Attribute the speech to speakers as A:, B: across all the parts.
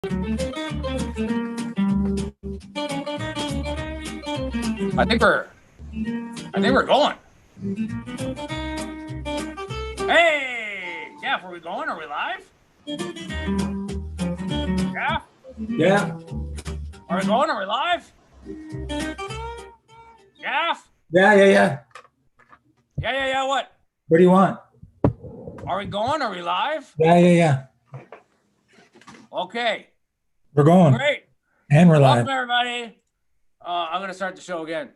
A: I think we're going. Hey, Jeff, are we going? Are we live? Yeah?
B: Yeah.
A: Are we going? Are we live? Jeff?
B: Yeah.
A: Yeah, what?
B: What do you want?
A: Are we going? Are we live?
B: Yeah.
A: Okay.
B: We're going.
A: Great.
B: And we're
A: Welcome,
B: live.
A: everybody. I'm going to start the show again.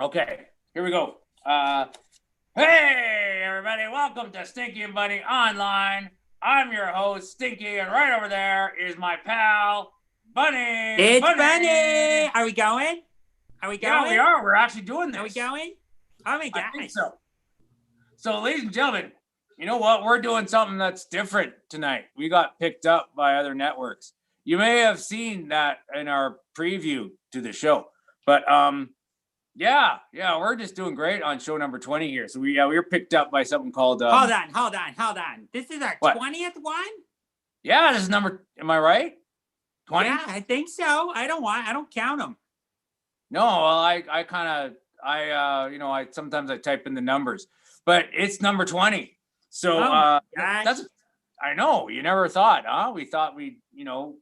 A: Okay, here we go. Hey, everybody. Welcome to Stinky and Bunny Online. I'm your host, Stinky, and right over there is my pal, Bunny.
C: It's Bunny. Are we going?
A: Yeah, we are. We're actually doing this.
C: Are we going? Oh my gosh.
A: I think so. So, ladies and gentlemen, you know what? We're doing something that's different tonight. We got picked up by other networks. You may have seen that in our preview to the show. But yeah, we're just doing great on show number 20 here. So we were picked up by something called
C: Hold on. This is our 20th one?
A: Yeah, this is number, am I right? 20?
C: Yeah, I think so. I don't count them.
A: No, well, I sometimes I type in the numbers, but it's number 20. So that's, I know, you never thought, huh? We thought we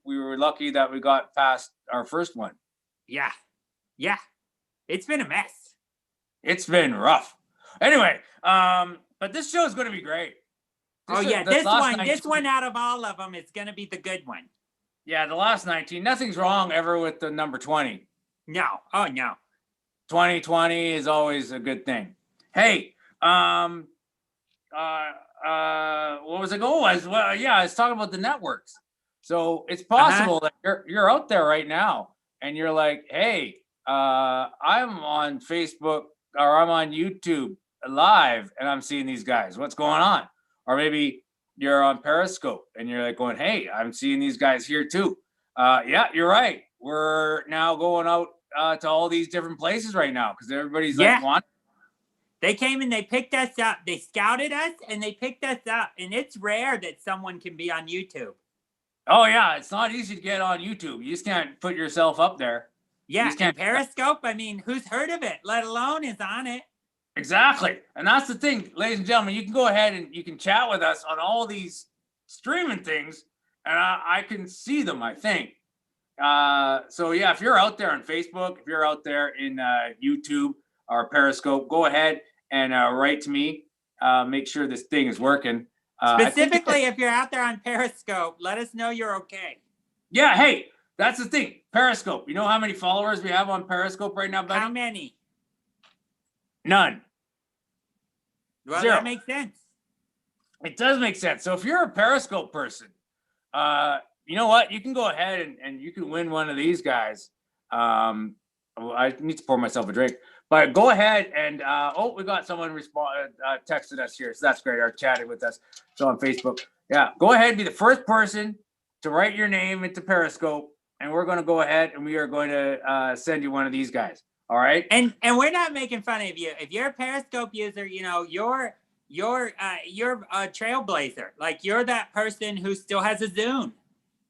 A: were lucky that we got past our first one.
C: Yeah. It's been a mess.
A: It's been rough. Anyway, but this show is going to be great.
C: This one out of all of them is going to be the good one.
A: Yeah, the last 19, nothing's wrong ever with the number 20.
C: No. Oh, no.
A: 2020 is always a good thing. Hey, what was it going? I was talking about the networks. So it's possible that you're out there right now and you're like, hey, I'm on Facebook or I'm on YouTube live and I'm seeing these guys. What's going on? Or maybe you're on Periscope and you're like going, hey, I'm seeing these guys here too. Yeah, you're right. We're now going out to all these different places right now because everybody's like, wanting.
C: They came and they picked us up. They scouted us and they picked us up. And it's rare that someone can be on YouTube.
A: Oh, yeah. It's not easy to get on YouTube. You just can't put yourself up there.
C: Yeah, and Periscope, I mean, who's heard of it, let alone is on it?
A: Exactly. And that's the thing, ladies and gentlemen, you can go ahead and you can chat with us on all these streaming things, and I can see them, I think. So, yeah, if you're out there on Facebook, if you're out there in YouTube or Periscope, go ahead and write to me. Make sure this thing is working.
C: Specifically, if you're out there on Periscope, let us know you're okay.
A: Yeah, hey. That's the thing. Periscope. You know how many followers we have on Periscope right now, buddy?
C: How many?
A: None.
C: Well,
A: 0.
C: That makes sense.
A: It does make sense. So if you're a Periscope person, you know what? You can go ahead and you can win one of these guys. I need to pour myself a drink. But go ahead and, we got someone texted us here. So that's great. Or chatted with us. So on Facebook. Yeah, go ahead and be the first person to write your name into Periscope. And we're going to go ahead and we are going to send you one of these guys. All right.
C: And we're not making fun of you. If you're a Periscope user, you're a trailblazer. Like you're that person who still has a Zune.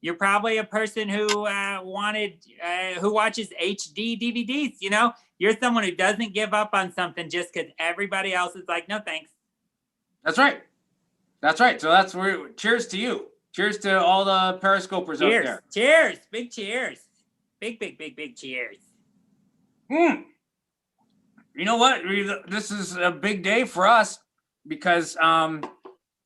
C: You're probably a person who who watches HD DVDs. You're someone who doesn't give up on something just because everybody else is like, no, thanks.
A: That's right. So that's where. Cheers to you. Cheers to all the Periscopers out there.
C: Cheers. Big cheers. Big cheers.
A: You know what? This is a big day for us because we're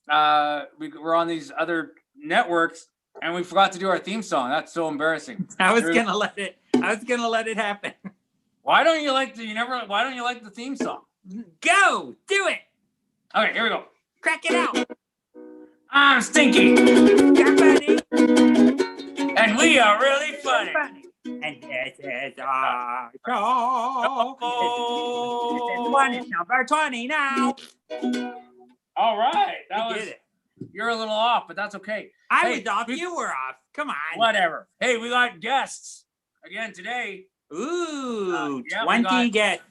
A: on these other networks and we forgot to do our theme song. That's so embarrassing.
C: I was gonna let it happen.
A: Why don't you like the theme song?
C: Go! Do it!
A: Okay, here we go.
C: Crack it out.
A: I'm Stinky.
C: I'm Bunny.
A: And we are really funny.
C: And this is our show. This is number 20 now.
A: All right. You're a little off, but that's okay.
C: I was off. You were off. Come on.
A: Whatever. Hey, we got guests again today.
C: Ooh, 20 guests.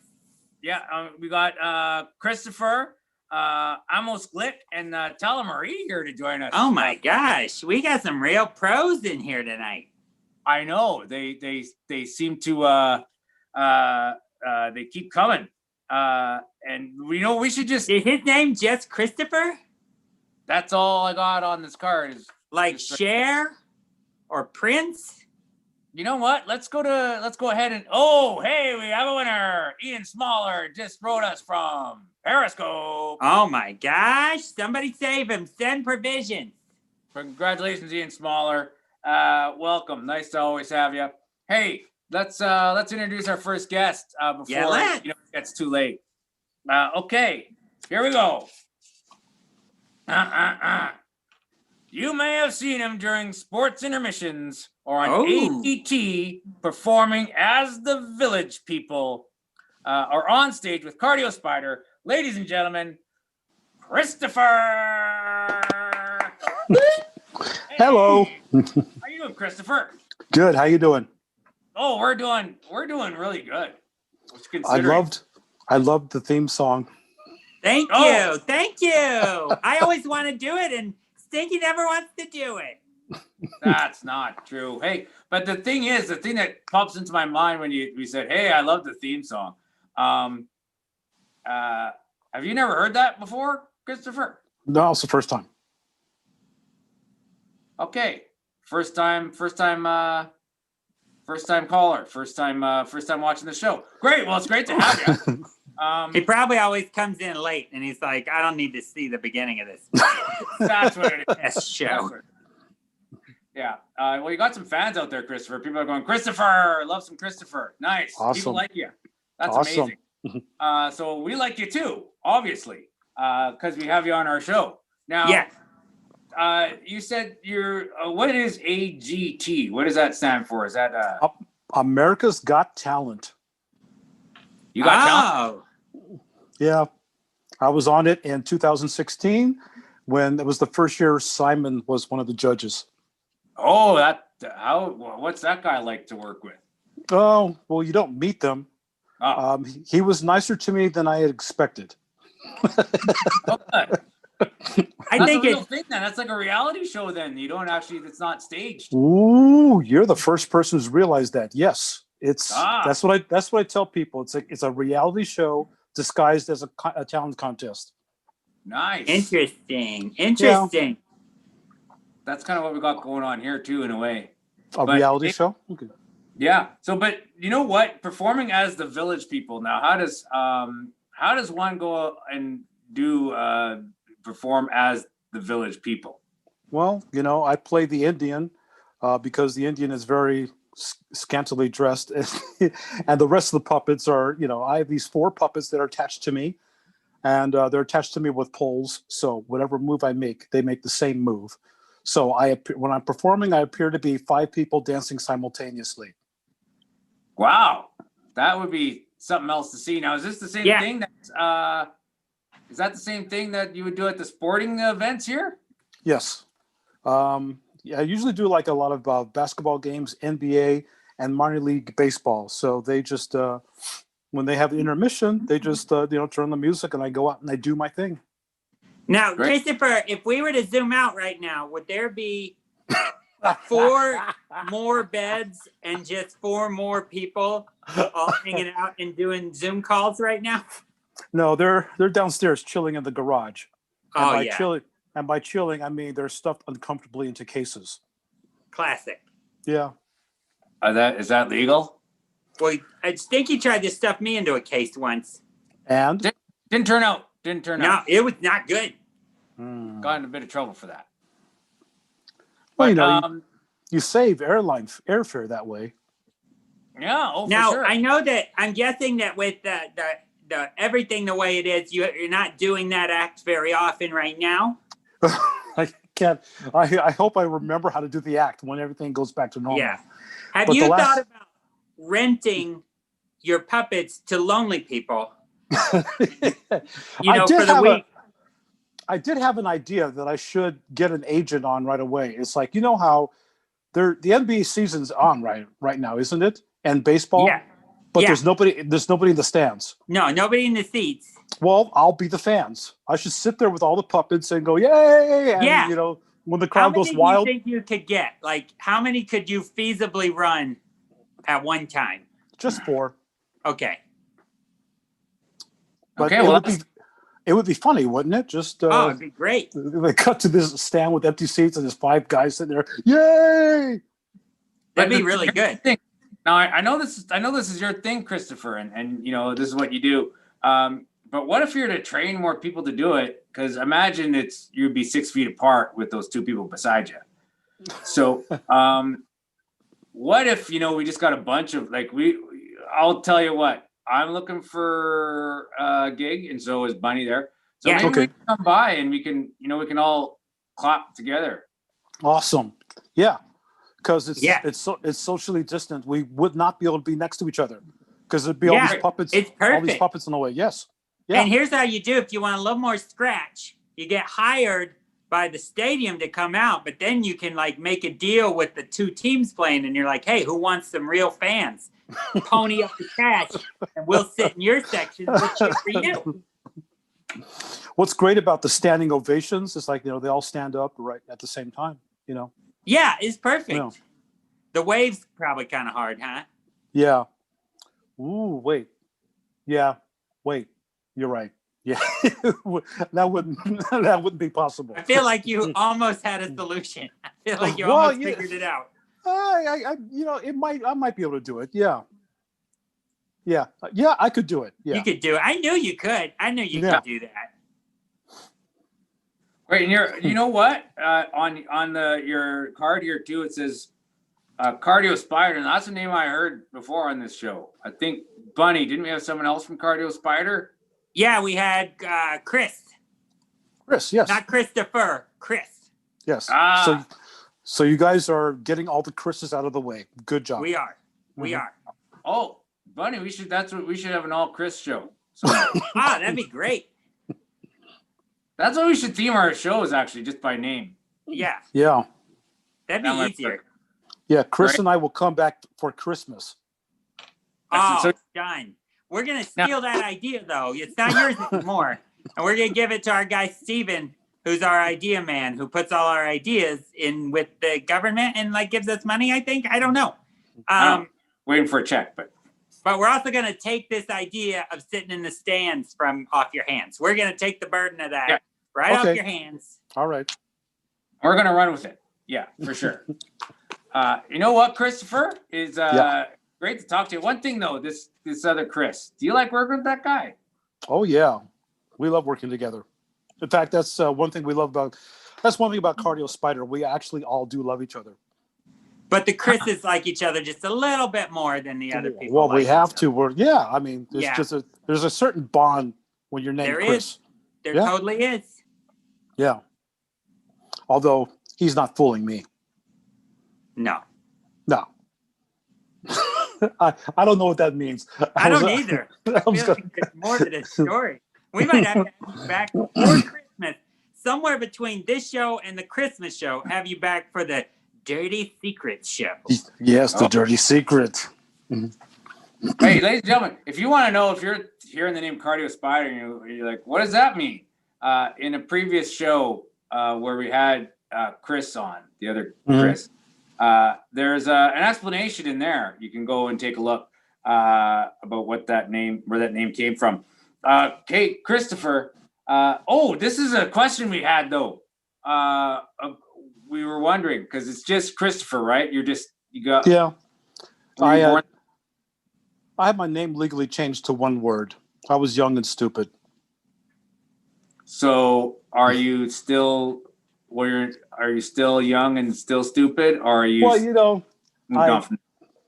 A: Yeah, we got Christopher Amos Glick and Tala Marie here to join us.
C: Oh my gosh, we got some real pros in here tonight.
A: I know they seem to they keep coming. And we should just.
C: Is his name just Christopher?
A: That's all I got on this card is
C: Like Cher or Prince?
A: You know what? Let's go ahead and hey, we have a winner. Ian Smaller just wrote us from Periscope.
C: Oh my gosh, somebody save him. Send provisions.
A: Congratulations, Ian Smaller. Welcome. Nice to always have you. Hey, let's introduce our first guest before it gets too late. Okay, here we go. You may have seen him during sports intermissions or on ATT performing as the Village People or on stage with Cardio Spider. Ladies and gentlemen, Christopher.
D: Hello.
A: How you doing, Christopher?
D: Good. How you doing?
A: Oh, we're doing really good.
D: I loved the theme song.
C: Thank you. Thank you. I always want to do it, and Stinky never wants to do it.
A: That's not true. Hey, but the thing that pops into my mind when we said, "Hey, I love the theme song." Have you never heard that before, Christopher?
D: No, it's the first time.
A: Okay, first time caller, first time watching the show. Great. Well, it's great to have you.
C: He probably always comes in late, and he's like, "I don't need to see the beginning of this."
A: That's what it is.
C: Best show.
A: Yeah. Well, you got some fans out there, Christopher. People are going, Christopher, love some Christopher. Nice.
D: Awesome.
A: People like you. That's
D: Awesome.
A: amazing. So we like you too, obviously, because we have you on our show. Now, you said what is AGT? What does that stand for? Is that
D: America's Got Talent.
A: You got talent?
D: Yeah. I was on it in 2016 when it was the first year Simon was one of the judges.
A: Oh, what's that guy like to work with?
D: Oh, well, you don't meet them.
A: Oh.
D: He was nicer to me than I had expected.
C: I think
A: it's a real thing then. That's like a reality show then. You don't actually, it's not staged.
D: Ooh, you're the first person who's realized that. Yes. That's what I tell people. It's a reality show disguised as a talent contest.
A: Nice.
C: Interesting.
D: Yeah.
A: That's kind of what we got going on here too, in a way.
D: Reality show? Okay.
A: Yeah. So, but you know what? Performing as the Village People. Now, how does one go and do perform as the Village People?
D: Well, I play the Indian because the Indian is very scantily dressed, and the rest of the puppets are, I have these 4 puppets that are attached to me, and they're attached to me with poles. So whatever move I make, they make the same move. So when I'm performing, I appear to be 5 people dancing simultaneously.
A: Wow, that would be something else to see. Now, is this the same thing is that the same thing that you would do at the sporting events here?
D: Yes. I usually do like a lot of basketball games, NBA, and minor league baseball. So they just, when they have the intermission, they just, turn the music and I go out and I do my thing.
C: Now, Christopher, if we were to zoom out right now, would there be 4 more beds and just 4 more people all hanging out and doing Zoom calls right now?
D: No, they're downstairs chilling in the garage. And by chilling, I mean they're stuffed uncomfortably into cases.
C: Classic.
D: Yeah.
A: Is that legal?
C: Well, Stinky tried to stuff me into a case once.
D: And?
A: Didn't turn out.
C: No, it was not good.
A: Got in a bit of trouble for that.
D: Well, you save airfare that way.
A: Yeah. Oh,
C: now,
A: for sure.
C: I know that I'm guessing that with the everything the way it is, you're not doing that act very often right now.
D: I can't. I hope I remember how to do the act when everything goes back to normal.
C: Yeah. Have you thought about renting your puppets to lonely people? For the week.
D: I did have an idea that I should get an agent on right away. It's like, how the NBA season's on right now, isn't it? And baseball.
C: Yeah.
D: But
C: Yeah.
D: there's nobody in the stands.
C: No, nobody in the seats.
D: Well, I'll be the fans. I should sit there with all the puppets and go, yay! And,
C: Yeah.
D: you know, when the
C: How
D: crowd
C: many
D: goes
C: do
D: wild,
C: you think you could get? Like, how many could you feasibly run at one time?
D: just 4.
C: Okay.
D: But
A: Okay, well,
D: it would be funny, wouldn't it? Just
C: Oh, it'd be great.
D: they cut to this stand with empty seats and there's 5 guys sitting there. Yay!
C: That'd be
A: the-
C: really
A: here's the
C: good.
A: thing. Now I know this is your thing, Christopher, and you know this is what you do. But what if you're to train more people to do it? Because imagine you'd be 6 feet apart with those 2 people beside you. So what if we just got a bunch of I'll tell you what, I'm looking for a gig, and so is Bunny there. So
C: Yeah.
A: maybe
D: Okay.
A: we can come by and we can all clap together.
D: Awesome. Yeah. Because
C: Yeah.
D: it's socially distant. We would not be able to be next to each other because there'd be all
C: Yeah,
D: these puppets.
C: it's
D: All these
C: perfect.
D: puppets in the way. Yes. Yeah.
C: And here's how you do if you want a little more scratch. You get hired by the stadium to come out, but then you can like make a deal with the 2 teams playing, and you're like, hey, who wants some real fans? Pony up the cash, and we'll sit in your section and we'll cheer for you.
D: What's great about the standing ovations is they all stand up right at the same time.
C: Yeah, it's perfect.
D: Yeah.
C: The wave's probably kind of hard, huh?
D: Yeah. Ooh, wait. Yeah. Wait. You're right. Yeah. that wouldn't be possible.
C: I feel like you almost had a solution. I feel like you
D: Well,
C: almost
D: yeah.
C: figured it out.
D: I might be able to do it. Yeah. Yeah. Yeah, I could do it. Yeah.
C: You could do it. I knew you could. I knew you
D: Yeah.
C: could do that.
A: Right, and you know what? On your card here too, it says Cardio Spider, and that's a name I heard before on this show. I think Bunny, didn't we have someone else from Cardio Spider?
C: Yeah, we had Chris.
D: Chris, yes.
C: Not Christopher, Chris.
D: Yes.
A: Ah.
D: So you guys are getting all the Chris's out of the way. Good job.
C: We are. We
D: Mhm.
C: are.
A: Oh, Bunny, we should have an all Chris show. So
C: Ah, that'd be great.
A: that's what we should theme our shows, actually, just by name.
C: Yeah,
D: Yeah.
C: that'd
A: That
C: be
A: might
C: easier.
A: work.
D: Yeah. Chris
A: Right.
D: and I will come back for Christmas.
C: Oh,
A: So-
C: done. We're going to steal that idea, though. It's not yours anymore. And we're going to give it to our guy, Steven, who's our idea man, who puts all our ideas in with the government and gives us money, I think. I don't know.
A: Waiting for a check, but
C: But we're also going to take this idea of sitting in the stands from off your hands. We're going to take the burden of that
A: Yeah.
C: right off
D: Okay.
C: your hands.
D: All right.
A: we're gonna run with it. Yeah, for sure. You know what, Christopher? Is
D: Yeah.
A: great to talk to you. One thing though, this other Chris, do you like working with that guy?
D: Oh yeah. We love working together. In fact, that's one thing we love about. That's one thing about Cardio Spider. We actually all do love each other.
C: But the Chris's like each other just a little bit more than the other people.
D: Well, we
C: like
D: have
C: each
D: to. I mean, there's
C: Yeah.
D: just there's a certain bond when you're named
C: There
D: Chris.
C: is. There
D: Yeah.
C: totally is.
D: Yeah. Although he's not fooling me.
C: No,
D: No. I don't know what that means.
C: I
D: was-
C: don't either.
D: I
C: I
D: was
C: feel
D: gonna-
C: like there's more to this story. We might have to have you back before Christmas. Somewhere between this show and the Christmas show, have you back for the Dirty Secrets show.
D: Yes, the
A: Oh.
D: dirty secret.
A: Hey, ladies and gentlemen, if you want to know if you're hearing the name Cardio Spider, and you're like, what does that mean? In a previous show where we had Chris on, the other
D: Mhm.
A: Chris, there's an explanation in there. You can go and take a look about where that name came from. Hey, Christopher. This is a question we had though. We were wondering because it's just Christopher, right? You got.
D: Yeah.
A: were you
D: I
A: born-
D: had my name legally changed to one word. I was young and stupid.
A: So are you still young and still stupid, or are you?
D: Well,
A: moved on from-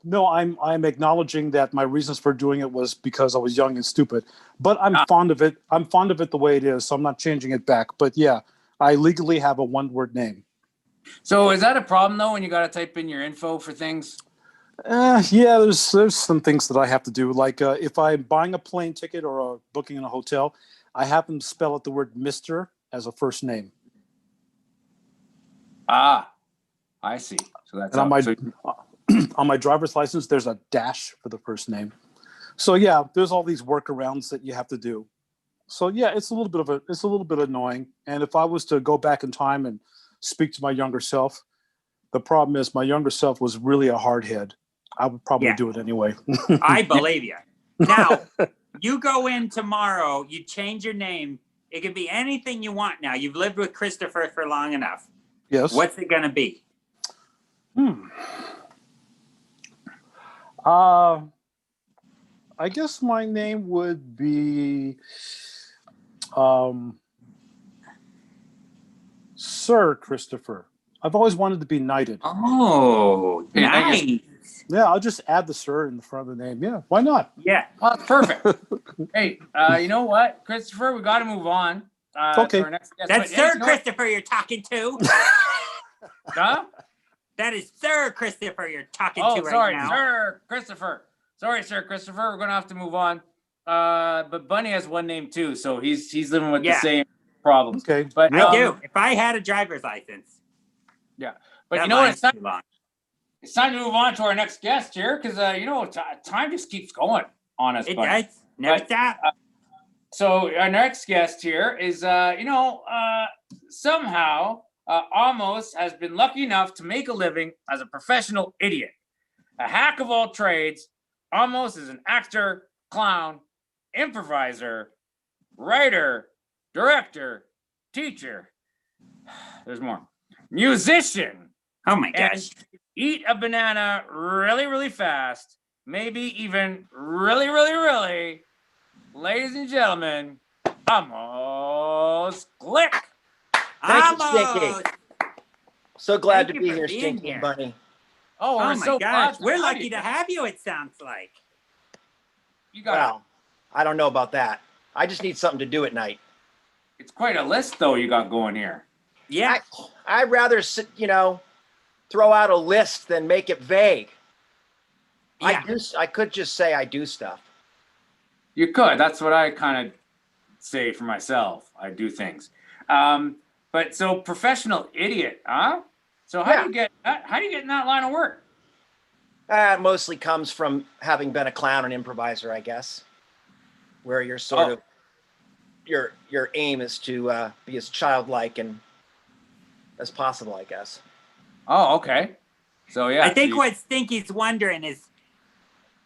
D: no, I'm acknowledging that my reasons for doing it was because I was young and stupid. But I'm fond of it. I'm fond of it the way it is, so I'm not changing it back. But yeah, I legally have a one-word name.
A: So is that a problem though when you got to type in your info for things?
D: Yeah, there's some things that I have to do. Like if I'm buying a plane ticket or booking in a hotel, I have them spell out the word Mr. as a first name.
A: Ah, I see. So that's
D: And on
A: all.
D: my
A: So-
D: on my driver's license, there's a dash for the first name. So yeah, there's all these workarounds that you have to do. So yeah, it's a little bit annoying. And if I was to go back in time and speak to my younger self, the problem is my younger self was really a hard head. I would probably do it anyway.
C: I believe you. Now, you go in tomorrow, you change your name. It could be anything you want now. You've lived with Christopher for long enough.
D: Yes.
C: What's it going to be?
D: I guess my name would be Sir Christopher. I've always wanted to be knighted.
C: Oh, nice.
D: Yeah, I'll just add the sir in the front of the name. Yeah, why not?
C: Yeah.
A: Well, that's perfect. Hey, you know what, Christopher? We got to move on.
D: Okay.
A: To our next guest.
C: That's
A: But,
C: Sir
A: hey, you know what?
C: Christopher you're talking to.
A: Huh?
C: That is Sir Christopher you're talking
A: Oh,
C: to right
A: sorry,
C: now.
A: Sir Christopher. Sorry, Sir Christopher. We're gonna have to move on. But Bunny has one name too, so he's living with the same problems.
D: Okay.
A: But
C: I do. If I had a driver's license.
A: Yeah. But
C: that
A: you know what?
C: line's too long.
A: It's time to move on to our next guest here, because you know, time just keeps going on us.
C: It
A: Bunny.
C: does. Never
A: But,
C: stop.
A: So our next guest here is, somehow Amos has been lucky enough to make a living as a professional idiot, a hack of all trades. Amos is an actor, clown, improviser, writer, director, teacher. There's more. Musician.
C: Oh my
A: And
C: gosh.
A: eat a banana really, really fast. Maybe even really, really, really. Ladies and gentlemen, Amos Glick.
E: Thank you,
C: Amos!
E: Stinky. So glad
C: Thank
E: to
C: you
E: be
C: for
E: here,
C: being
E: Stinky
C: here.
E: and Bunny.
A: Oh,
C: Oh
A: we're
C: my
A: so
C: gosh.
A: glad to
C: We're
A: have
C: lucky
A: you.
C: to have you, it sounds like.
A: You got
E: Well, I don't know about that. I just need something to do at night.
A: it's quite a list though you got going here.
C: Yeah.
E: I'd rather throw out a list than make it vague.
C: Yeah.
E: I could just say I do stuff.
A: You could. That's what I kind of say for myself. I do things. But so professional idiot, huh? So how do you get in that line of work?
E: It mostly comes from having been a clown and improviser, I guess, where you're sort of your aim is to be as childlike and as possible, I guess.
A: Oh, okay. So yeah.
C: I think what Stinky's wondering is,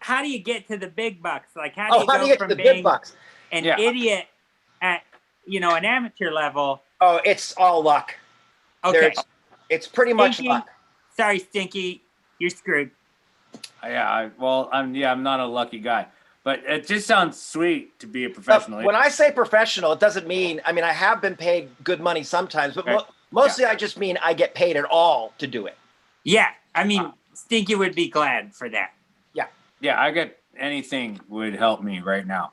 C: how do you get to the big bucks? Like, how do you
E: How do
C: go
E: you get to
C: from
E: the
C: being
E: big bucks?
C: an
A: Yeah.
C: idiot at, an amateur level?
E: Oh, it's all luck.
C: Okay.
E: It's pretty much
C: Stinky,
E: luck.
C: sorry, Stinky, you're screwed.
A: Yeah. I'm not a lucky guy, but it just sounds sweet to be a professional.
E: When I say professional, it doesn't mean, I mean, I have been paid good money sometimes, but
A: Okay.
E: mostly I just mean I get paid at all to do it.
C: Yeah. I mean, Stinky would be glad for that.
A: Yeah, I get anything would help me right now.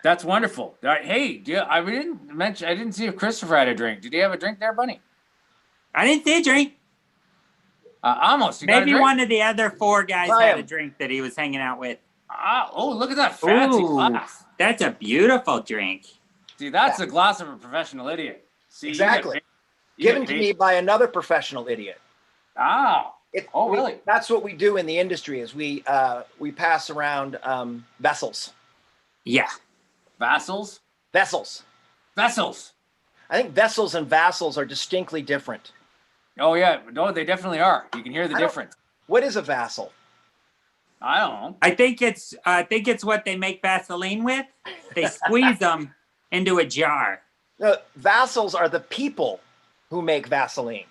A: That's wonderful. Hey, I didn't see if Christopher had a drink. Did he have a drink there, Bunny?
C: I didn't see a drink.
A: Almost. You got a
C: Maybe
A: drink?
C: one of the other four guys
E: Try
C: had a
E: him.
C: drink that he was hanging out with.
A: Oh, look at that fancy
C: Ooh,
A: glass.
C: that's a beautiful drink.
A: See, that's a glass of a professional idiot. See,
E: Exactly.
A: you get
E: Given to
A: paid-
E: me by another professional idiot.
A: Oh, really?
E: That's what we do in the industry is we pass around vessels.
C: Yeah.
A: vassals?
E: Vessels.
A: Vessels.
E: I think vessels and vassals are distinctly different.
A: Oh, yeah. No, they definitely are. You can hear the
E: I don't-
A: difference.
E: What is a vassal?
A: I don't know.
C: I think it's what they make Vaseline with. They squeeze them into a jar.
E: No, vassals are the people who make Vaseline.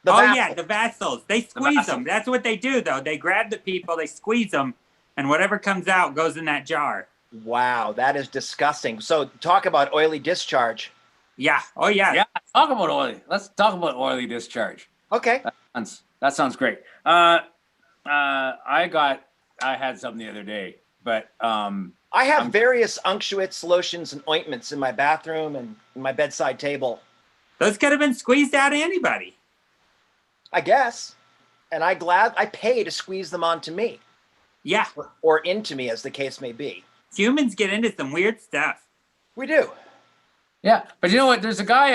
E: The
C: Oh
E: vassal.
C: yeah, the vassals. They squeeze
A: vassal.
C: them. That's what they do, though. They grab the people, they squeeze them, and whatever comes out goes in that jar.
E: Wow, that is disgusting. So talk about oily discharge.
C: Yeah. Oh yeah.
A: Yeah, talk about oily. Let's talk about oily discharge.
E: Okay.
A: That sounds great. I had something the other day, but
E: I have various unctuates, lotions, and ointments in my bathroom and in my bedside table,
C: Those could have been squeezed out of anybody.
E: I guess. And I pay to squeeze them onto me
C: Yeah.
E: or into me, as the case may be.
C: Humans get into some weird stuff.
E: We do.
A: yeah. But you know what? There's a guy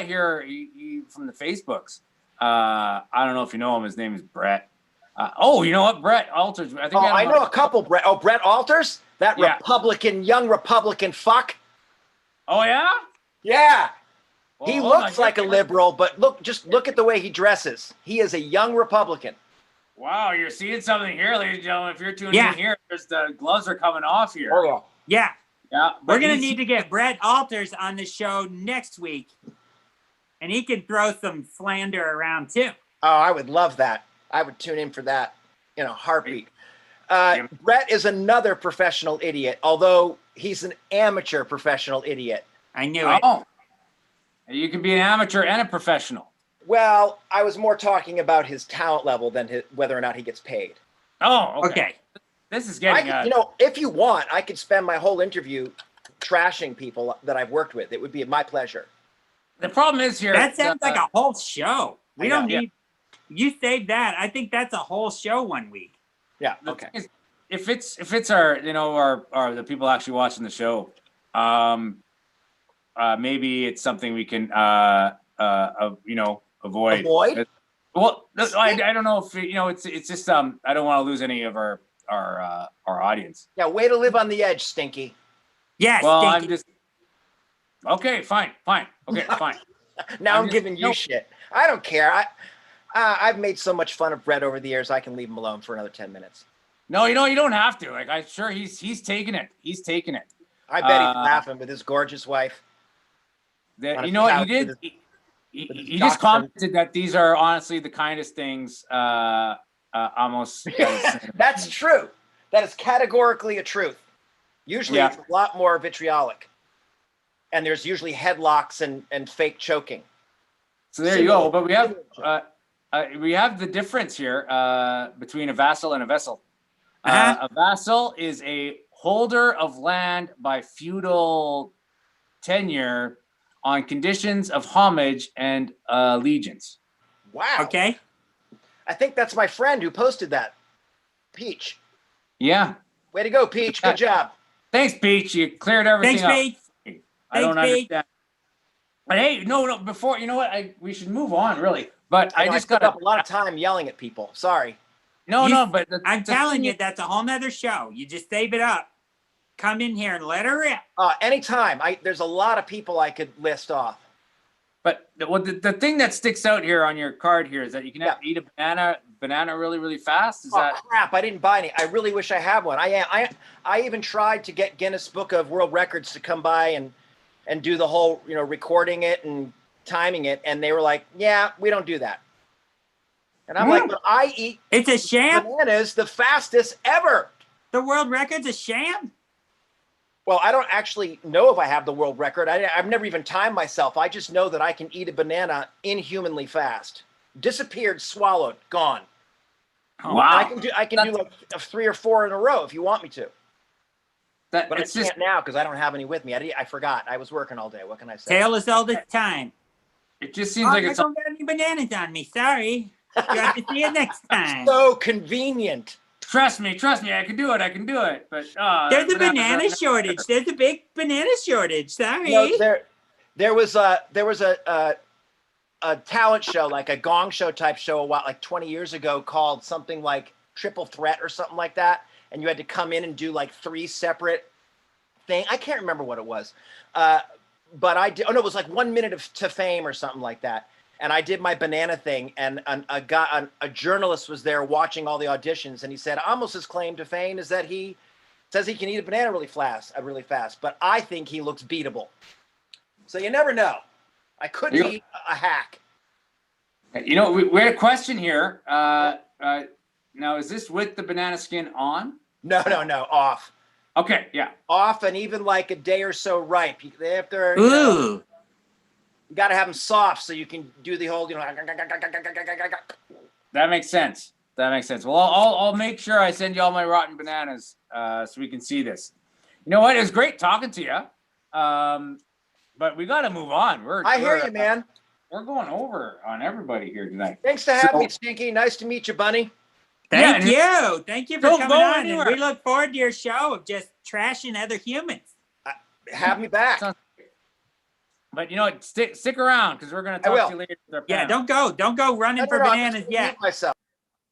A: here he from the Facebooks. I don't know if you know him. His name is Brett. Oh, you know what? Brett Alters. I think
E: Oh,
A: we had
E: I
A: him
E: know
A: on-
E: a couple. Brett Alters, that
A: Yeah.
E: young Republican fuck.
A: Oh, yeah?
E: Yeah,
A: Well,
E: he
A: hold on,
E: looks like a liberal, but look at the way he dresses. He is a young Republican.
A: Wow, you're seeing something here, ladies and gentlemen. If you're tuning
C: Yeah.
A: in here, there's the gloves are coming off here.
E: yeah.
C: Yeah.
A: Yeah,
C: We're
A: but
C: going to
A: he's-
C: need to get Brett Alters on the show next week. And he can throw some slander around too.
E: Oh, I would love that. I would tune in for that in a heartbeat.
A: Yeah.
E: Brett is another professional idiot, although he's an amateur professional idiot.
C: I knew it.
A: Oh, you can be an amateur and a professional.
E: Well, I was more talking about his talent level than whether or not he gets paid.
A: Oh, okay.
C: Okay.
A: This is getting.
E: If you want, I could spend my whole interview trashing people that I've worked with. It would be my pleasure.
A: The problem is here.
C: That sounds like a whole show. We
E: I
C: don't
E: know.
C: need. You saved that. I think that's a whole show one week.
E: Yeah.
A: The
E: Okay.
A: thing is, if it's our our the people actually watching the show, maybe it's something we can avoid.
E: Avoid?
A: Well, I don't know if it's just I don't want to lose any of our audience.
E: Yeah. Way to live on the edge, Stinky.
C: Yes.
A: Well,
C: Stinky.
A: I'm just okay. Fine. Okay, fine.
E: Now I'm
A: just-
E: giving you shit. I don't care. I've made so much fun of Brett over the years. I can leave him alone for another 10 minutes.
A: No, you don't have to. Like, I'm sure he's taking it. He's taking it.
E: I bet he's laughing with his gorgeous wife.
A: That
E: On
A: you
E: a
A: know what
E: couch
A: he did.
E: with his
A: He just
E: dachshund.
A: commented that these are honestly the kindest things. Almost.
E: That's true. That is categorically a truth. Usually
A: Yeah.
E: it's a lot more vitriolic. And there's usually headlocks and fake choking.
A: So there you go. But we have the difference here between a vassal and a vessel. A vassal is a holder of land by feudal tenure on conditions of homage and allegiance.
E: Wow.
C: Okay.
E: I think that's my friend who posted that. Peach.
A: Yeah.
E: Way to go, Peach. Good job.
A: Thanks, Peach. You cleared everything
C: Thanks,
A: up.
C: Pete.
A: I don't
C: Thanks, Pete.
A: understand. But hey, no. Before you know what, we should move on, really. But I just
E: took
A: got
E: up a lot of time yelling at people. Sorry.
A: No. But
C: I'm telling you, that's a whole nother show. You just save it up. Come in here and let her rip.
E: Anytime. There's a lot of people I could list off.
A: But the thing that sticks out here on your card here is that you can eat a banana really, really fast. Is that
E: Crap! I didn't buy any. I really wish I had one. I even tried to get Guinness Book of World Records to come by and do the whole recording it and timing it, and they were like, "Yeah, we don't do that." And I'm like, "But I eat
C: It's a sham.
E: bananas the fastest ever."
C: The world record's a sham.
E: Well, I don't actually know if I have the world record. I've never even timed myself. I just know that I can eat a banana inhumanly fast. Disappeared, swallowed, gone.
A: wow?
E: I can do like 3 or 4 in a row if you want me to.
A: That
E: But
A: it's
E: I
A: just
E: can't now because I don't have any with me. I forgot. I was working all day. What can I say?
C: Tale as old as time.
A: it just seems like
C: I
A: it's
C: don't got any bananas on me. Sorry. You have to see it next time.
E: So convenient.
A: trust me, I can do it. But
C: There's a
A: bananas
C: banana
A: are-
C: shortage. There's a big banana shortage. Sorry.
E: There was a talent show, like a gong show type show, like 20 years ago, called something like Triple Threat or something like that, and you had to come in and do like 3 separate things. I can't remember what it was, but I did. Oh no, it was like 1 minute to fame or something like that. And I did my banana thing, and a journalist was there watching all the auditions, and he said Amos's claim to fame is that he says he can eat a banana really fast, but I think he looks beatable. So you never know. I could be a hack.
A: You know, we had a question here. Now, is this with the banana skin on?
E: No, off.
A: Okay, yeah.
E: Off and even like a day or so ripe. They have to,
C: Ooh.
E: you got to have them soft so you can do the whole,
A: That makes sense. Well, I'll make sure I send you all my rotten bananas so we can see this. You know what? It was great talking to you. But we got to move on.
E: I hear you, man.
A: We're going over on everybody here tonight.
E: Thanks to have me, Stinky. Nice to meet you, Bunny.
C: Thank
A: Yeah,
C: you. Thank you for
A: Don't
C: coming
A: go
C: on.
A: anywhere.
C: And we look forward to your show of just trashing other humans.
E: Have me back.
A: But you know what? Stick around because we're going to
E: I
A: talk
E: will.
A: to you later. With our
C: Yeah,
A: panel.
C: don't go running for
E: I'm
C: bananas
E: just gonna
C: yet.
E: mute myself.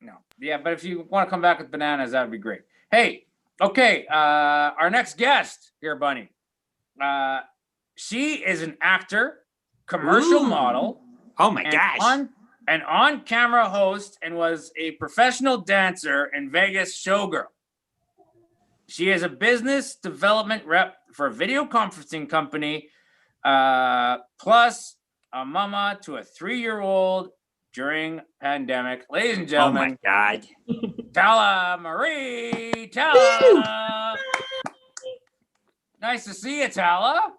A: No. Yeah, but if you want to come back with bananas, that would be great. Hey, okay. Our next guest here, Bunny. She is an actor, commercial
C: Ooh.
A: model,
C: Oh my gosh.
A: an on-camera host, and was a professional dancer and Vegas showgirl. She is a business development rep for a video conferencing company, plus a mama to a 3-year-old during pandemic. Ladies and
C: Oh my
A: gentlemen,
C: God.
A: Tala Marie. Tala. Nice to see you, Tala.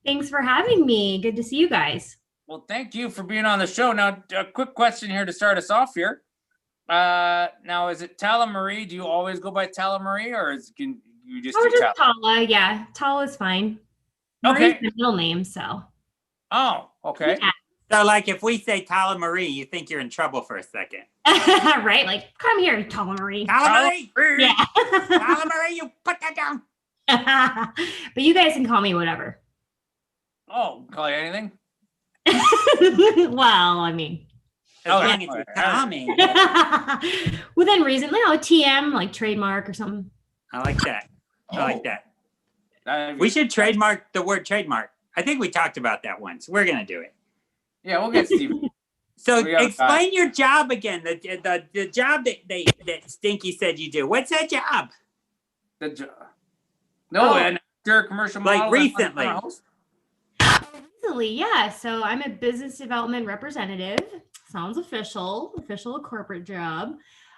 F: Thanks for having me. Good to see you guys.
A: Well, thank you for being on the show. Now, a quick question here to start us off here. Now, is it Tala Marie? Do you always go by Tala Marie, or can you just do
F: just
A: Tala?
F: Tala. Yeah, Tala is fine.
A: Okay.
F: Marie's my middle name, so.
A: Oh, okay.
F: Yeah.
C: So like if we say Tala Marie, you think you're in trouble for a second.
F: Right? Like, come here, Tala Marie.
C: Tala Marie!
F: Yeah.
C: Tala Marie, you put that down.
F: But you guys can call me whatever.
A: Oh, call you anything?
F: Well, I mean,
C: As
A: Okay.
C: long as you're calming.
F: within reason. No, TM, like trademark or something.
C: I like that. I like that.
A: That'd be-
C: We should trademark the word trademark. I think we talked about that once. We're gonna do it.
A: Yeah, we'll get Steve.
C: So
A: We got a
C: explain your job again. The job that Stinky said you do. What's that job?
A: No,
C: Oh.
A: an actor, commercial
C: Like
A: model,
C: recently.
A: and host?
F: Easily, yeah. So I'm a business development representative. Sounds official corporate job.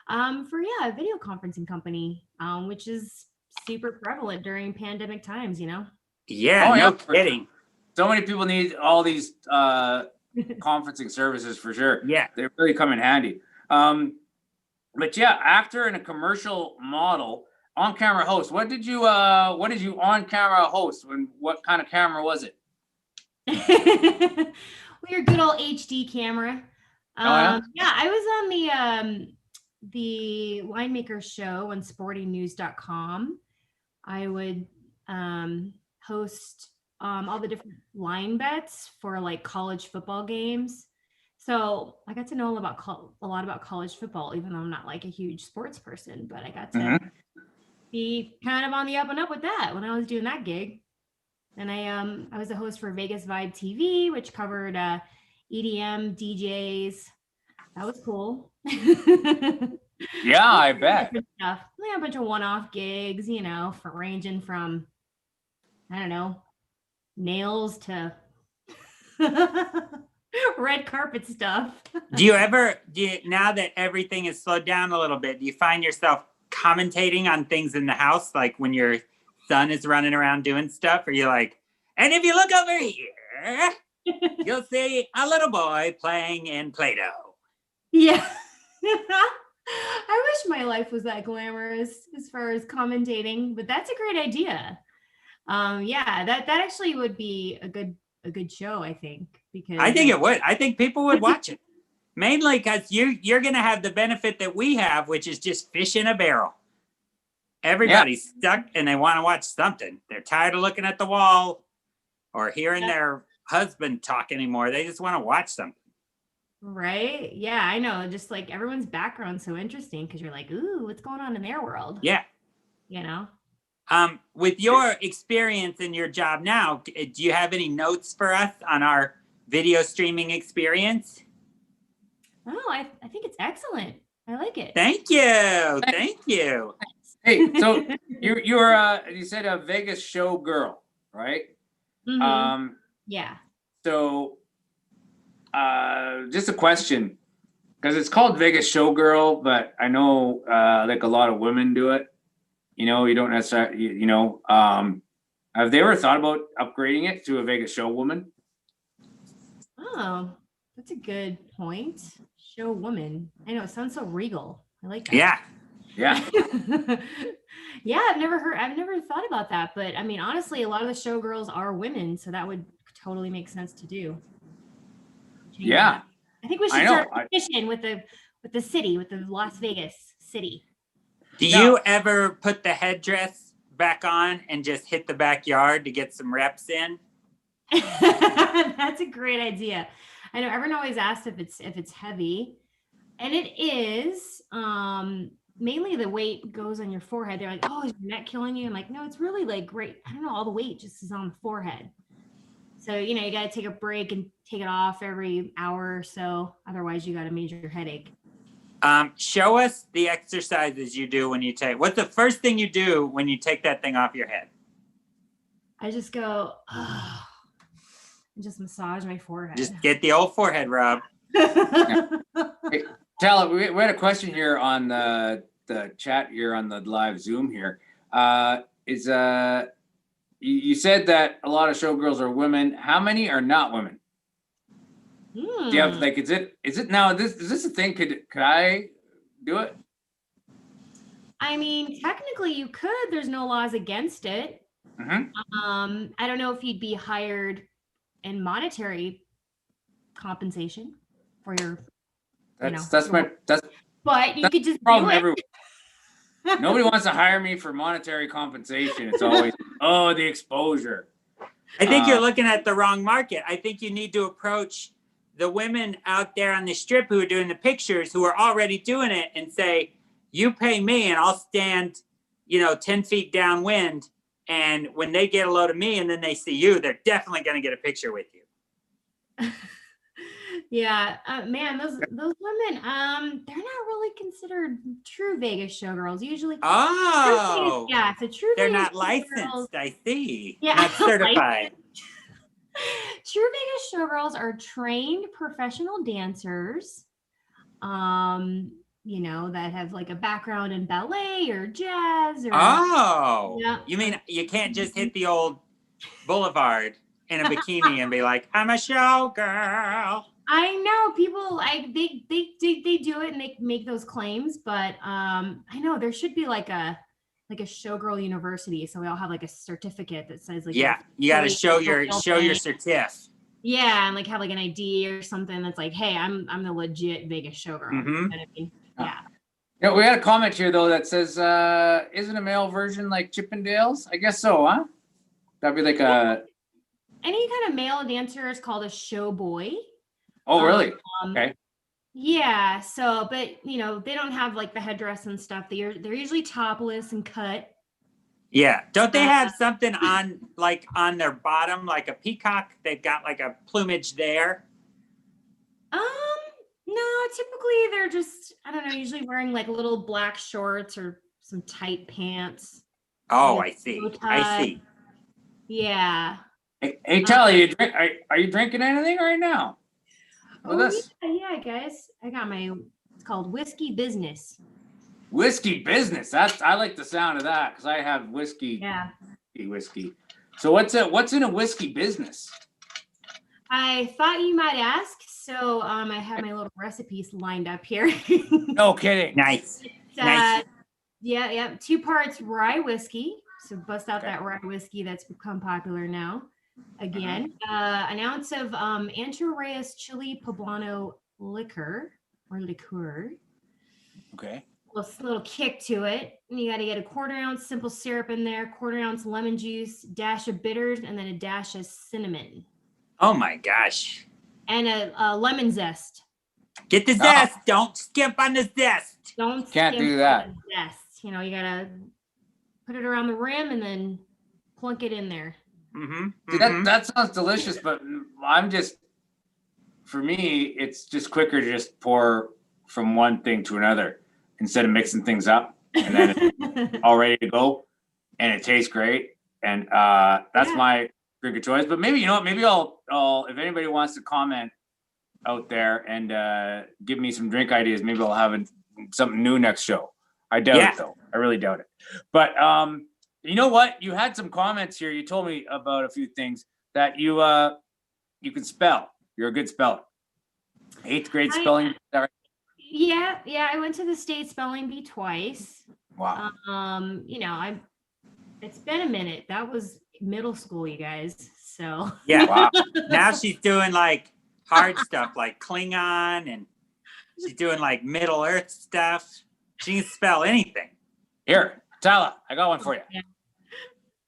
F: For a video conferencing company, which is super prevalent during pandemic times, you know.
C: Yeah,
A: Oh,
C: no
A: yeah.
C: kidding.
A: So many people need all these conferencing services for sure.
C: Yeah.
A: They really come in handy. But yeah, actor and a commercial model, on-camera host. What did you on-camera host? What kind of camera was it?
F: Well, your good old HD camera.
A: Yeah?
F: Yeah, I was on the winemaker show on sportingnews.com. I would host all the different line bets for like college football games. So I got to know a lot about college football, even though I'm not like a huge sports person, but I got to be kind of on the up and up with that when I was doing that gig. And I was a host for Vegas Vibe TV, which covered EDM DJs. That was cool.
A: Yeah, I bet.
F: Stuff. Yeah, a bunch of one-off gigs, ranging from, I don't know, nails to red carpet stuff.
C: Now that everything is slowed down a little bit, do you find yourself commentating on things in the house, like when your son is running around doing stuff? Or you're like, and if you look over here, you'll see a little boy playing in Play-Doh.
F: Yeah. I wish my life was that glamorous as far as commentating, but that's a great idea. Yeah, that actually would be a good show, I think, because
C: I think it would. I think people would watch it. Mainly because you're going to have the benefit that we have, which is just fish in a barrel. Everybody's stuck and they want to watch something. They're tired of looking at the wall or hearing their husband talk anymore. They just want to watch something.
F: Right? Yeah, I know. Just like everyone's background's so interesting because you're like, ooh, what's going on in their world?
C: Yeah.
F: You know?
C: With your experience in your job now, do you have any notes for us on our video streaming experience?
F: Oh, I think it's excellent. I like it.
C: Thank you. Thank you.
A: Hey, so you said a Vegas show girl, right?
F: Mhm. Yeah.
A: So just a question, because it's called Vegas Showgirl, but I know like a lot of women do it. You don't necessarily, have they ever thought about upgrading it to a Vegas show woman?
F: Oh, that's a good point. Show woman. I know, it sounds so regal. I like that.
C: Yeah.
A: Yeah.
F: Yeah, I've never thought about that, but I mean, honestly, a lot of the showgirls are women, so that would totally make sense to do. Change
A: Yeah.
F: that. I think we should
A: I know.
F: start a petition with the city, with the Las Vegas city.
C: Do
A: No.
C: you ever put the headdress back on and just hit the backyard to get some reps in?
F: That's a great idea. I know everyone always asks if it's heavy, And it is mainly the weight goes on your forehead. They're like, oh, is your neck killing you? I'm like, no, it's really like great. I don't know, all the weight just is on the forehead. So, you know, you got to take a break and take it off every hour or so. Otherwise, you got a major headache.
C: Show us the exercises you do when you take. What's the first thing you do when you take that thing off your head?
F: I just go, oh, and just massage my forehead.
C: Just get the old forehead rub.
A: Hey, Tala, we had a question here on the chat here on the live Zoom here. You said that a lot of showgirls are women. How many are not women? Do you have like, is it now, is this a thing? Could I do it?
F: I mean, technically you could. There's no laws against it.
A: Mm-hmm.
F: I don't know if you'd be hired in monetary compensation for your,
A: But
F: you could just
A: problem
F: do it.
A: everywhere. Nobody wants to hire me for monetary compensation. It's always, oh, the exposure.
C: I think you're looking at the wrong market. I think you need to approach the women out there on the strip who are doing the pictures, who are already doing it, and say, you pay me and I'll stand, 10 feet downwind. And when they get a load of me and then they see you, they're definitely going to get a picture with you.
F: Yeah, man, those women, they're not really considered true Vegas showgirls. Usually,
C: Oh,
F: yeah, it's a true.
C: They're
F: Vegas
C: not licensed. I see.
F: Yeah,
C: Not certified.
F: True Vegas showgirls are trained professional dancers, that have like a background in ballet or jazz or.
C: Oh,
F: yeah.
C: You mean you can't just hit the old boulevard in a bikini and be like, I'm a showgirl.
F: I know people they do it and they make those claims, but I know there should be like a showgirl university, so we all have like a certificate that says like,
C: yeah, you got to show your certif.
F: Yeah, and like have like an ID or something that's like, hey, I'm the legit Vegas showgirl.
C: Mm-hmm.
F: You know what I mean? Yeah.
A: We had a comment here though that says, isn't a male version like Chippendales? I guess so, huh? That'd be like
F: any kind of male dancer is called a show boy.
A: Oh, really? Okay.
F: Yeah. So, but they don't have like the headdress and stuff. They're usually topless and cut.
C: Yeah. Don't they have something on their bottom, like a peacock? They've got like a plumage there.
F: No, typically they're just, I don't know, usually wearing like little black shorts or some tight pants.
C: Oh, I see.
F: Yeah.
A: Hey, Tala, are you drinking anything right now?
F: Yeah, guys. I got it's called Whiskey Business.
A: Whiskey Business. I like the sound of that because I have whiskey.
F: Yeah.
A: Whiskey. So what's in a whiskey business?
F: I thought you might ask, so I have my little recipes lined up here.
A: No kidding.
C: Nice. Nice.
F: Yeah. 2 parts rye whiskey. So bust out that rye whiskey that's become popular now. Again, an ounce of Ancho Reyes chili poblano liquor.
A: Okay.
F: A little kick to it. And you got to get a 1/4 ounce simple syrup in there, 1/4 ounce lemon juice, dash of bitters, and then a dash of cinnamon.
C: Oh my gosh.
F: And a lemon zest.
C: Get the zest. Don't skimp on the zest.
A: Can't do that.
F: Zest. You gotta put it around the rim and then plunk it in there.
C: Mm-hmm.
A: See, that sounds delicious, but for me, it's just quicker to just pour from one thing to another instead of mixing things up and then it's all ready to go and it tastes great. And that's my drink of choice. But maybe, maybe I'll if anybody wants to comment out there and give me some drink ideas, maybe I'll have something new next show. I doubt it though. I really doubt it. But you know what? You had some comments here. You told me about a few things that you can spell. You're a good speller. 8th grade spelling.
F: Yeah. I went to the state spelling bee twice.
A: Wow.
F: It's been a minute. That was middle school, you guys. So
C: yeah. Wow. Now she's doing like hard stuff like Klingon, and she's doing like Middle Earth stuff. She can spell anything.
A: Here, Tala, I got one for you.
F: Okay.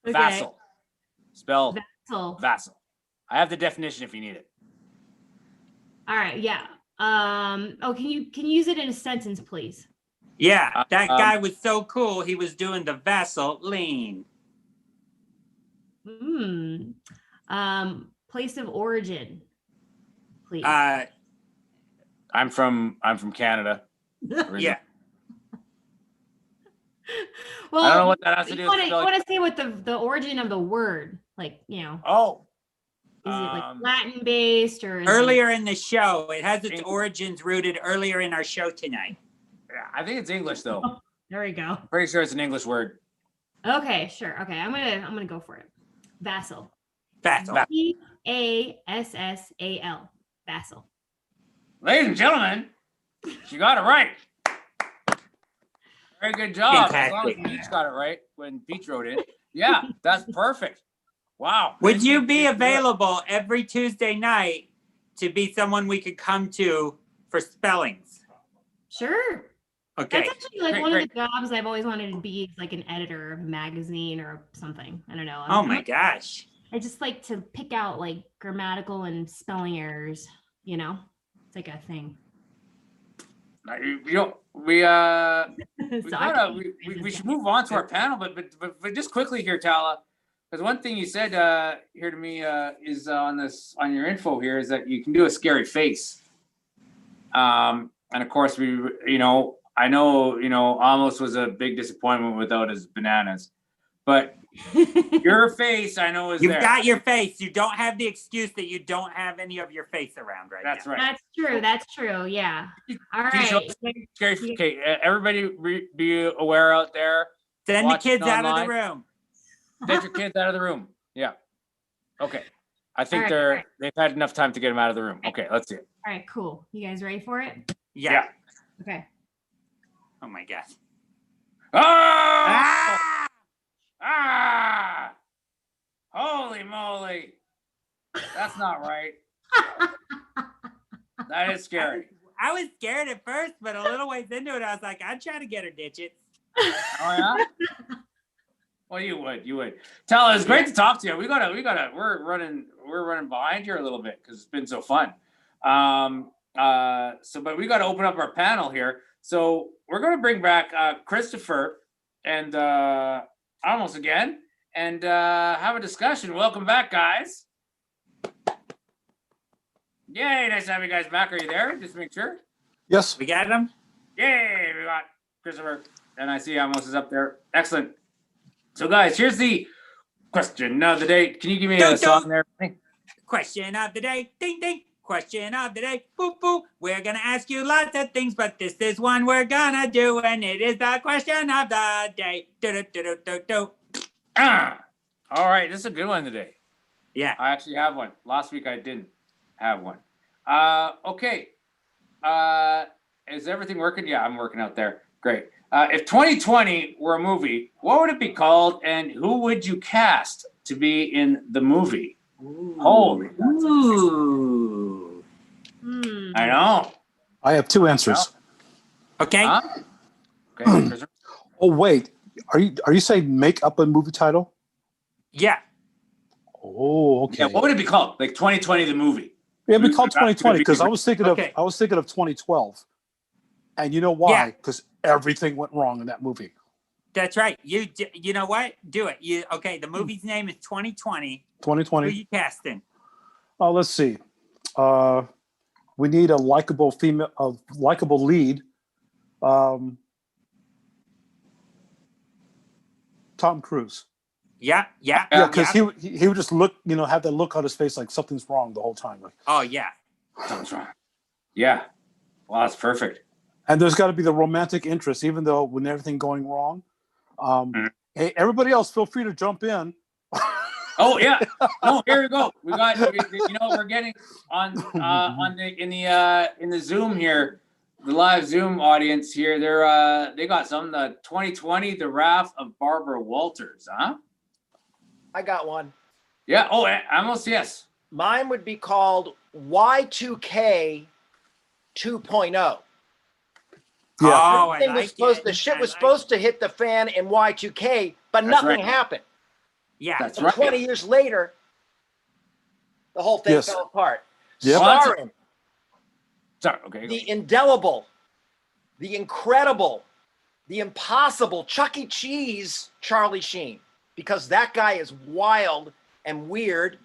A: Vassal. Spell
F: Vassal.
A: Vassal. I have the definition if you need it.
F: All right. Yeah. Oh, can you use it in a sentence, please?
C: Yeah, that guy was so cool. He was doing the Vaseline.
F: Place of origin, please.
A: I'm from Canada.
C: Yeah.
F: Well,
A: I don't know what that has to do
F: you
A: with
F: want to say what the origin of the word, like,
A: Oh.
F: is it like Latin based or is
C: Earlier in the show, it has its origins rooted earlier in our show tonight.
A: Yeah, I think it's English though.
F: There we go.
A: Pretty sure it's an English word.
F: Okay, sure. Okay, I'm gonna go for it. Vassal.
C: Vassal.
F: Vassal. Vassal.
A: Ladies and gentlemen, she got it right. Very good job. As long as Peach got it right when Peach wrote it. Yeah, that's perfect. Wow.
C: Would you be available every Tuesday night to be someone we could come to for spellings?
F: Sure.
C: Okay.
F: That's actually like one of the jobs I've always wanted to be, like an editor of a magazine or something. I don't know.
C: Oh my gosh.
F: I just like to pick out like grammatical and spelling errors, It's like a thing.
A: We should move on to our panel, but just quickly here, Tala, because one thing you said here to me is on your info here is that you can do a scary face, and of course I know Amos was a big disappointment without his bananas, but your face I know is
C: You've
A: there.
C: got your face. You don't have the excuse that you don't have any of your face around right
A: That's
C: now.
A: right.
F: That's true. That's true. Yeah. All right.
A: Scary. Okay, everybody be aware out there.
C: Send the kids out of the room.
A: Get your kids out of the room. Yeah. Okay. I think
F: right.
A: they've had enough time to get them out of the room. Okay, let's see it.
F: All right, cool. You guys ready for it?
C: Yeah.
F: Okay.
C: Oh my gosh.
A: Oh!
C: Ah!
A: Ah! Holy moly. That's not right. That is scary.
C: I was scared at first, but a little ways into it, I was like, I'd try to get her digits.
A: Oh yeah? Well, you would. Tala, it's great to talk to you. We're running behind here a little bit because it's been so fun. But we got to open up our panel here. So we're going to bring back Christopher and Amos again and have a discussion. Welcome back, guys. Yay, nice to have you guys back. Are you there? Just make sure.
D: Yes.
C: We got him?
A: Yay, we got Christopher. And I see Amos is up there. Excellent. So, guys, here's the question of the day. Can you give me a song there?
C: Question of the day. Ding, ding. Question of the day. Boop, boop. We're going to ask you lots of things, but this is one we're going to do, and it is the question of the day. Do-do-do-do-do-do.
A: All right, this is a good one today.
C: Yeah.
A: I actually have one. Last week I didn't have one. Okay. Is everything working? Yeah, I'm working out there. Great. If 2020 were a movie, what would it be called, and who would you cast to be in the movie?
C: Ooh.
A: Holy.
C: Ooh.
A: I know.
D: I have two answers.
C: Okay.
A: Huh? Okay.
D: Oh wait, are you saying make up a movie title?
C: Yeah.
D: Oh, okay.
A: Yeah, what would it be called? Like 2020 the movie?
D: Yeah, it'd be called 2020 because I was thinking
C: Okay.
D: of 2012, and you know why? Because everything went wrong in that movie.
C: That's right. You know what? Do it. The movie's name is 2020.
D: 2020.
C: Who are you casting?
D: Oh, let's see. We need a likable lead. Tom Cruise.
C: Yeah.
D: Yeah, because he would just look, have that look on his face like something's wrong the whole time. Like,
C: oh yeah.
A: Something's wrong. Yeah. Well, that's perfect.
D: and there's got to be the romantic interest, even though when everything going wrong. Hey, everybody else, feel free to jump in.
A: Oh yeah. Oh, here we go. We're getting on in the Zoom here, the live Zoom audience here. They got some the 2020 The Wrath of Barbara Walters, huh?
E: I got one.
A: Yeah. Oh, almost yes.
E: Mine would be called Y2K 2.0.
D: Yeah.
C: Oh, I
E: Everything was
C: like
E: supposed,
C: it.
E: the shit
C: I
E: was
C: like
E: supposed to hit the fan in Y2K, but
A: That's
E: nothing
A: right.
E: happened.
C: Yeah.
A: That's
E: And
A: right.
E: 20 years later, the whole thing
D: Yes.
E: fell apart.
D: Yep.
E: Starring
A: Sorry. Okay.
E: the indelible, the incredible, the impossible Chuck E. Cheese Charlie Sheen, because that guy is wild and weird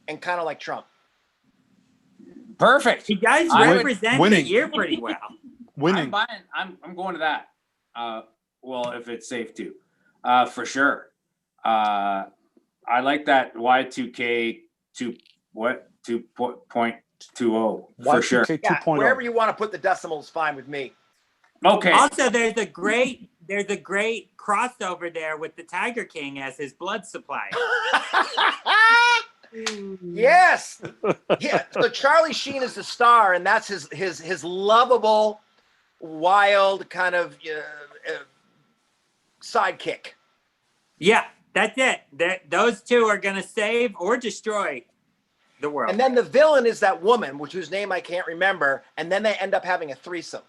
E: and kind of like Trump.
A: Perfect.
C: He does
A: I would-
C: represent the
D: winning.
C: year pretty well.
D: Winning.
A: I'm going to that. Well, if it's safe to, for sure. I like that Y2K 2.20 for sure.
D: Y2K
E: Yeah,
D: 2.0.
E: wherever you want to put the decimals, fine with me.
A: Okay.
C: Also, there's a great crossover there with the Tiger King as his blood supply.
E: Yes. Yeah. So Charlie Sheen is the star, and that's his lovable, wild kind of sidekick.
C: Yeah, that's it. Those two are gonna save or destroy the world.
E: And then the villain is that woman, whose name I can't remember, and then they end up having a threesome.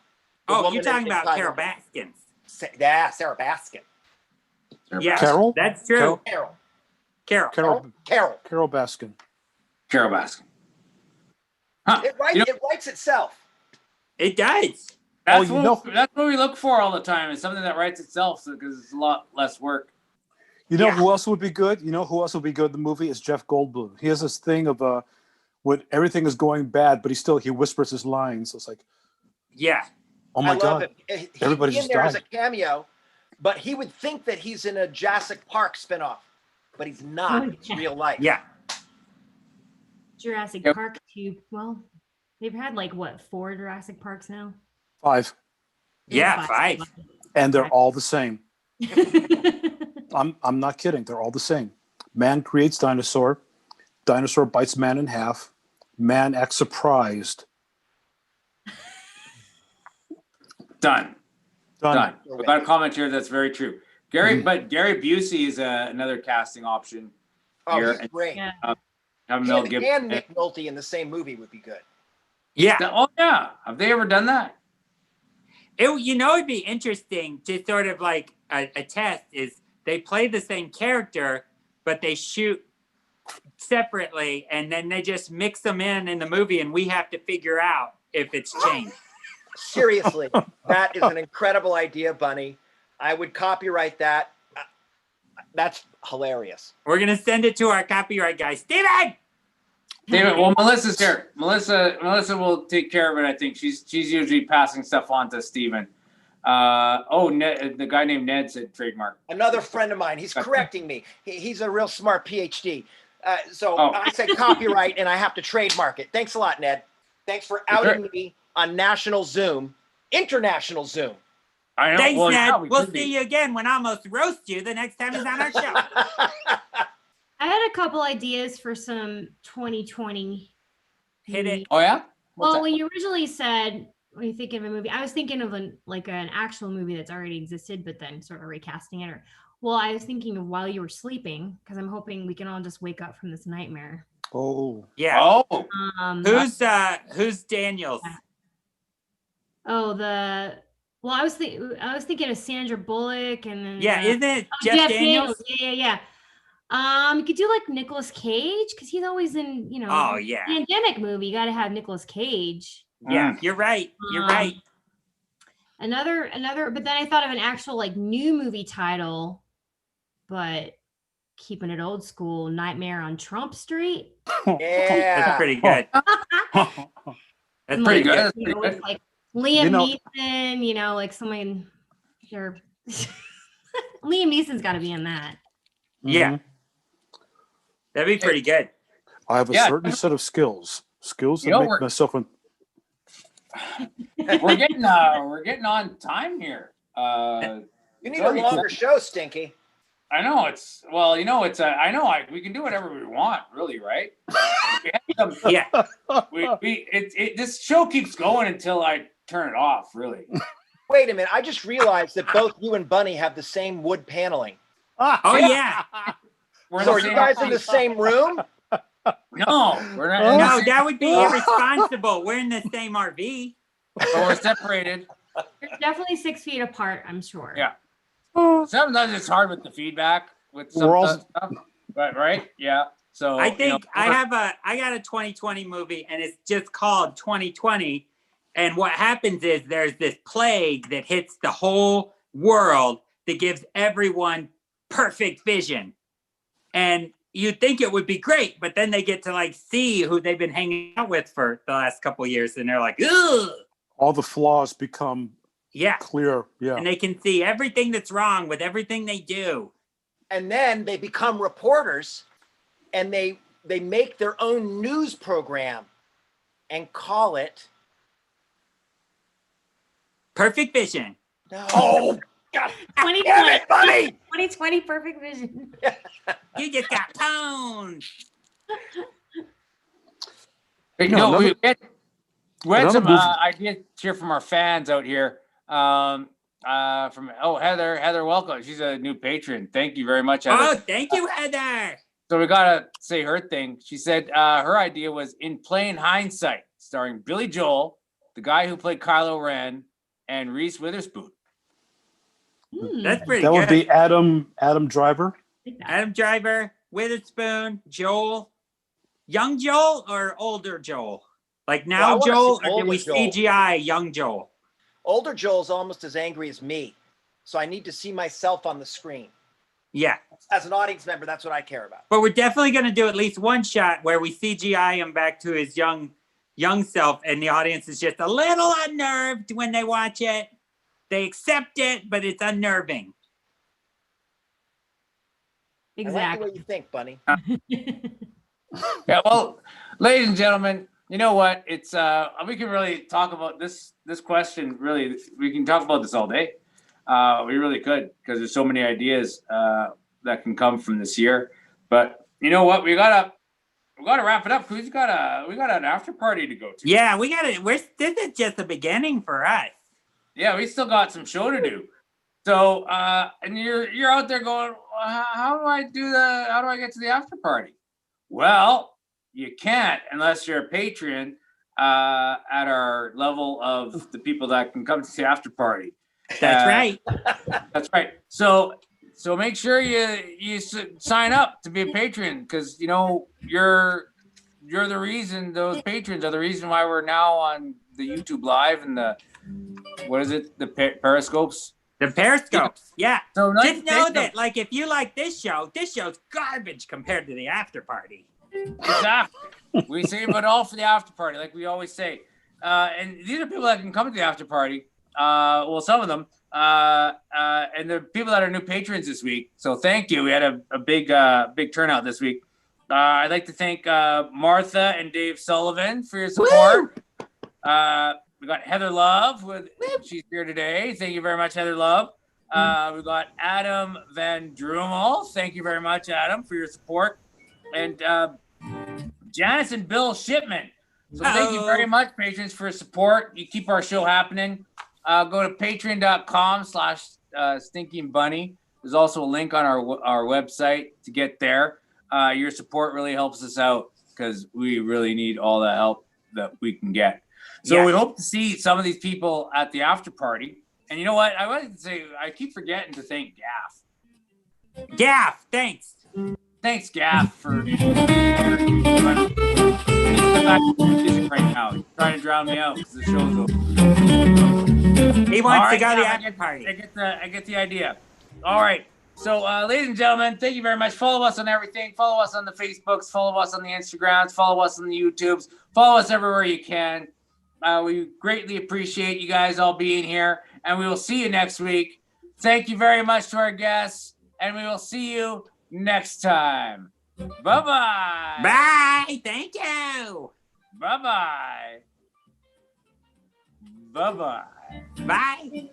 E: The
C: oh,
E: woman
C: you're talking
E: and
C: about
E: Tiger
C: Carol
E: King.
C: Baskins.
E: Yeah, Sarah Baskin.
C: Yeah,
D: Carol?
C: that's true.
E: Carol.
D: Carol Baskin.
A: Carol Baskin. Huh.
E: It writes itself.
C: It does.
A: That's
D: you
A: what
D: know-
A: that's what we look for all the time. Is something that writes itself because it's a lot less work.
D: You know
C: Yeah.
D: who else would be good? You know who else would be good in the movie is Jeff Goldblum. He has this thing of when everything is going bad, but he whispers his lines. So it's like,
C: Yeah.
D: oh my
E: I love
D: God.
E: it. He'd
D: Everybody
E: be in
D: just
E: there as a
D: died.
E: cameo, but he would think that he's in a Jurassic Park spinoff, but he's not.
F: Oh,
E: It's
F: yeah.
E: real life.
C: Yeah.
F: Jurassic
A: Yep.
F: Park too. Well, they've had like what 4 Jurassic Parks now?
D: 5.
C: Yeah, 5.
D: And they're all the same. I'm not kidding. They're all the same. Man creates dinosaur. Dinosaur bites man in half. Man acts surprised.
A: Done.
D: Done.
A: Without a comment here, that's very true. But Gary Busey is another casting option.
E: Oh,
A: Here,
E: he's
A: and-
E: great.
F: Yeah.
A: Have Mel
E: Him
A: Gibson.
E: and Nick Nolte in the same movie would be good.
C: Yeah.
A: Oh yeah, have they ever done that?
C: It'd be interesting to sort of like a test is they play the same character, but they shoot separately, and then they just mix them in the movie, and we have to figure out if it's changed.
E: Seriously, that is an incredible idea, Bunny. I would copyright that. That's hilarious.
C: We're gonna send it to our copyright guy, Steven!
A: David, well, Melissa's here. Melissa will take care of it. I think she's usually passing stuff on to Steven. Ned, the guy named Ned said trademark.
E: Another friend of mine, he's correcting me. He's a real smart PhD. So
A: Oh.
E: I said copyright, and I have to trademark it. Thanks a lot, Ned. Thanks for outing me on National Zoom, International Zoom.
A: I know.
C: Thanks,
A: well,
C: Ned.
A: yeah,
C: we'll
A: could be.
C: see you again when I almost roast you the next time he's on our show.
F: I had a couple ideas for some 2020.
C: Hit it.
F: movies.
A: Oh yeah. What's
F: Well,
A: that?
F: when you originally said when you think of a movie, I was thinking of an actual movie that's already existed, but then sort of recasting it. I was thinking of While You Were Sleeping because I'm hoping we can all just wake up from this nightmare.
D: Oh.
C: Yeah.
A: Oh,
C: Who's Daniels?
F: I was thinking of Sandra Bullock and then
C: Yeah, isn't it
F: oh,
C: Jeff Daniels?
F: Yeah. You could do like Nicolas Cage because he's always in
C: Oh yeah.
F: pandemic movie. You got to have Nicolas Cage.
C: Yeah, you're right. You're
F: Um,
C: right.
F: Another, but then I thought of an actual like new movie title, but keeping it old school, Nightmare on Trump Street.
E: Yeah.
C: That's pretty good. That's
F: And,
C: pretty
A: pretty
C: good.
A: good. That's
F: You
A: pretty
F: know,
A: good.
F: with, like Liam
D: You know-
F: Neeson, like someone sure. Liam Neeson's got to be in that.
C: Yeah.
D: Mhm.
C: That'd be pretty good.
D: I have a
A: Yeah.
D: certain set of skills that
A: You know,
D: make
A: we're-
D: myself.
A: we're getting on time here.
E: You need a longer show, Stinky.
A: I know we can do whatever we want, really, right? We have some-
C: Yeah.
A: this show keeps going until I turn it off, really.
E: Wait a minute. I just realized that both you and Bunny have the same wood paneling.
C: Oh yeah.
A: We're in
E: So
A: the
E: are you
A: same
E: guys in the
A: office.
E: same room?
A: No, we're not. in the
C: No,
A: same-
C: that would be irresponsible. We're in the same RV.
A: but we're separated.
F: They're definitely 6 feet apart, I'm sure.
A: Yeah. Sometimes it's hard with the feedback with some
D: We're all-
A: stuff, but right? Yeah. So
C: I think I got a 2020 movie, and it's just called 2020. And what happens is there's this plague that hits the whole world that gives everyone perfect vision. And you'd think it would be great, but then they get to like see who they've been hanging out with for the last couple of years, and they're like, ugh.
D: All the flaws become clear. Yeah.
C: And they can see everything that's wrong with everything they do.
E: And then they become reporters, and they make their own news program and call it
C: Perfect Vision.
E: No. God
F: 2020,
E: damn it, buddy!
F: 2020 perfect vision.
C: You just got pwned.
A: we had some ideas here from our fans out here. From Heather, welcome. She's a new patron. Thank you very much, Heather.
C: Oh, thank you, Heather.
A: So we gotta say her thing. She said her idea was In Plain Hindsight, starring Billy Joel, the guy who played Kylo Ren, and Reese Witherspoon.
C: That's pretty
D: That
C: good.
D: would be Adam Driver.
C: Adam Driver, Witherspoon, Joel. Young Joel or older Joel? Like now
E: Well, I wanna
C: Joel,
E: see
C: or did we
E: older Joel.
C: CGI young Joel?
E: Older Joel's almost as angry as me. So I need to see myself on the screen.
C: Yeah.
E: As an audience member, that's what I care about.
C: But we're definitely going to do at least one shot where we CGI him back to his young self, and the audience is just a little unnerved when they watch it. They accept it, but it's unnerving.
E: I like
F: Exactly.
E: the way you think, Bunny.
A: Yeah, well, ladies and gentlemen, you know what? It's we can really talk about this question. Really, we can talk about this all day. We really could, because there's so many ideas that can come from this year. But you know what? We gotta wrap it up, because we got an after party to go to.
C: Yeah, we got it. This is just the beginning for us.
A: Yeah, we still got some show to do. So and you're out there going, how do I get to the after party? Well, you can't unless you're a patron at our level of the people that can come to the after party.
C: That's right.
A: That's right. So make sure you sign up to be a patron, because you know you're the reason. Those patrons are the reason why we're now on the YouTube Live and the Periscopes.
C: The Periscopes. Yeah.
A: So
C: Just know that, like, if you like this show's garbage compared to the after party.
A: Exactly. We save it all for the after party, like we always say. And these are people that can come to the after party. Well, some of them. And the people that are new patrons this week. So thank you. We had a big turnout this week. I'd like to thank Martha and Dave Sullivan for your support. We got Heather Love she's here today. Thank you very much, Heather Love. We got Adam Van Drumel. Thank you very much, Adam, for your support. And Janice and Bill Shipman. So thank you very much, patrons, for your support. You keep our show happening. Go to patreon.com/Stinky and Bunny. There's also a link on our website to get there. Your support really helps us out, because we really need all the help that we can get. So we hope to see some of these people at the after party. And you know what? I wanted to say, I keep forgetting to thank Gaff.
C: Gaff, thanks.
A: Thanks, Gaff, for right now. He's trying to drown me out because the show's over.
C: He wants to go to the after party.
A: I get the idea. All right. So, ladies and gentlemen, thank you very much. Follow us on everything. Follow us on the Facebooks. Follow us on the Instagrams. Follow us on the YouTubes. Follow us everywhere you can. We greatly appreciate you guys all being here, and we will see you next week. Thank you very much to our guests, and we will see you next time. Bye-bye.
C: Bye. Thank you.
A: Bye-bye. Bye-bye.
C: Bye.